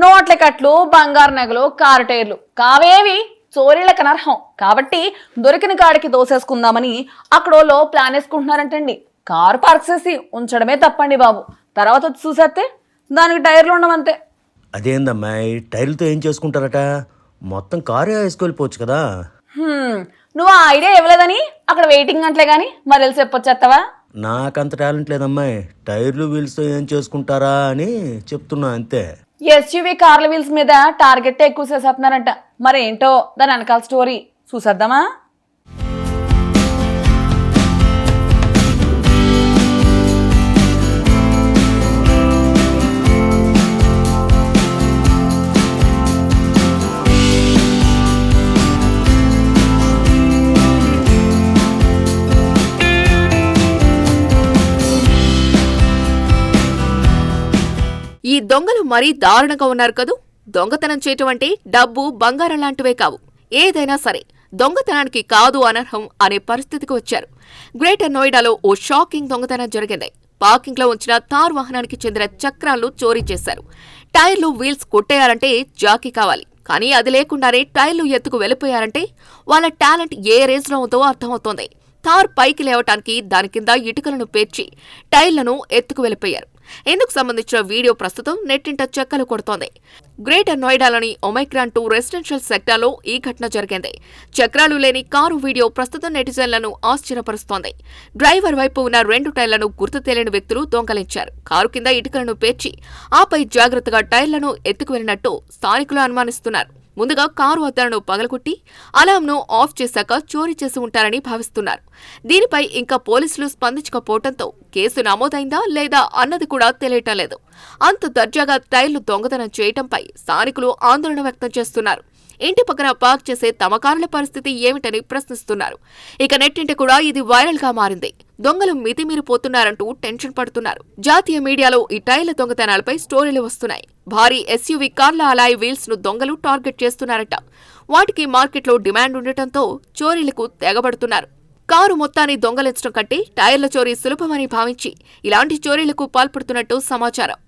నోట్ల కట్లు, బంగారు నగలు, కారు టైర్లు కావేవి చోరీలకు అనర్హం కాబట్టి దొరికిన కాడికి దోసేసుకుందామని అక్కడోళ్ళు ప్లాన్ వేసుకుంటున్నారంటండి. కారు పార్క్ చేసి ఉంచడమే తప్పండి బాబు. తర్వాత వచ్చి చూసేస్తే దానికి టైర్లు ఉండమంతే. అదేందమ్మాయి, టైర్లతో ఏం చేసుకుంటారట? మొత్తం కారే వేసుకెళ్ళిపోవచ్చు కదా. నువ్వు ఆ ఐడియా ఇవ్వలేదని అక్కడ వెయిటింగ్ అంటలే గాని మరి తెలిసి చెప్పొచ్చేస్తావా? నాకంత టాలెంట్ లేదమ్మాయి. టైర్లు వీల్స్తో ఏం చేసుకుంటారా అని చెప్తున్నా అంతే. ఎస్యూవీ కార్ల వీల్స్ మీద టార్గెట్ ఎక్కువ చేసేస్తున్నారంట. మరేంటో దాని వెనకాల స్టోరీ చూసేద్దామా? ఈ దొంగలు మరీ దారుణంగా ఉన్నారు కదూ. దొంగతనం చేయటం అంటే డబ్బు, బంగారం లాంటివే కావు. ఏదైనా సరే దొంగతనానికి కాదు అనర్హం అనే పరిస్థితికి వచ్చారు. గ్రేటర్ నోయిడాలో ఓ షాకింగ్ దొంగతనం జరిగింది. పార్కింగ్ లో ఉంచిన థార్ వాహనానికి చెందిన చక్రాలను చోరీ చేశారు. టైర్లు, వీల్స్ కొట్టేయాలంటే జాకీ కావాలి. కానీ అది లేకుండానే టైర్లు ఎత్తుకు వెళ్లిపోయారంటే వాళ్ళ టాలెంట్ ఏ రేంజ్ లో ఉందో అర్థమవుతోంది. థార్ పైకి లేవటానికి దాని కింద ఇటుకలను పేర్చి టైర్లను ఎత్తుకు వెళ్లిపోయారు. ఇందుకు సంబంధించిన వీడియో ప్రస్తుతం నెట్టింట చెక్కలు కొడుతోంది. గ్రేటర్ నోయిడాలోని ఒమైక్రాన్ 2 రెసిడెన్షియల్ సెక్టార్లో ఈ ఘటన జరిగింది. చక్రాలు లేని కారు వీడియో ప్రస్తుతం నెటిజన్లను ఆశ్చర్యపరుస్తోంది. డ్రైవర్ వైపు ఉన్న 2 టైర్లను గుర్తు తెలియని వ్యక్తులు దొంగలించారు. కారు కింద ఇటుకలను పేర్చి ఆపై జాగ్రత్తగా టైర్లను ఎత్తుకు వెళ్లినట్టు స్థానికులు అనుమానిస్తున్నారు. ముందుగా కారు అద్దాలను పగలగొట్టి అలాంను ఆఫ్ చేశాక చోరీ చేసి ఉంటారని భావిస్తున్నారు. దీనిపై ఇంకా పోలీసులు స్పందించకపోవడంతో కేసు నమోదైందా లేదా అన్నది కూడా తెలియటం లేదు. అంత దర్జాగా టైర్లు దొంగతనం చేయటంపై స్థానికులు ఆందోళన వ్యక్తం చేస్తున్నారు. ఇంటి పక్కన పార్క్ చేసే తమ కారుల పరిస్థితి ఏమిటని ప్రశ్నిస్తున్నారు. ఇక నెట్టింట కూడా ఇది వైరల్ గా మారింది. దొంగలు మితిమీరిపోతున్నారంటూ టెన్షన్ పడుతున్నారు. జాతీయ మీడియాలో ఈ టైర్ల దొంగతనాలపై స్టోరీలు వస్తున్నాయి. భారీ ఎస్యూవీ కార్ల అలాయ్ వీల్స్ ను దొంగలు టార్గెట్ చేస్తున్నారట. వాటికి మార్కెట్లో డిమాండ్ ఉండటంతో చోరీలకు తెగబడుతున్నారు. కారు మొత్తాన్ని దొంగలించడం కంటే టైర్ల చోరీ సులభమని భావించి ఇలాంటి చోరీలకు పాల్పడుతున్నట్టు సమాచారం.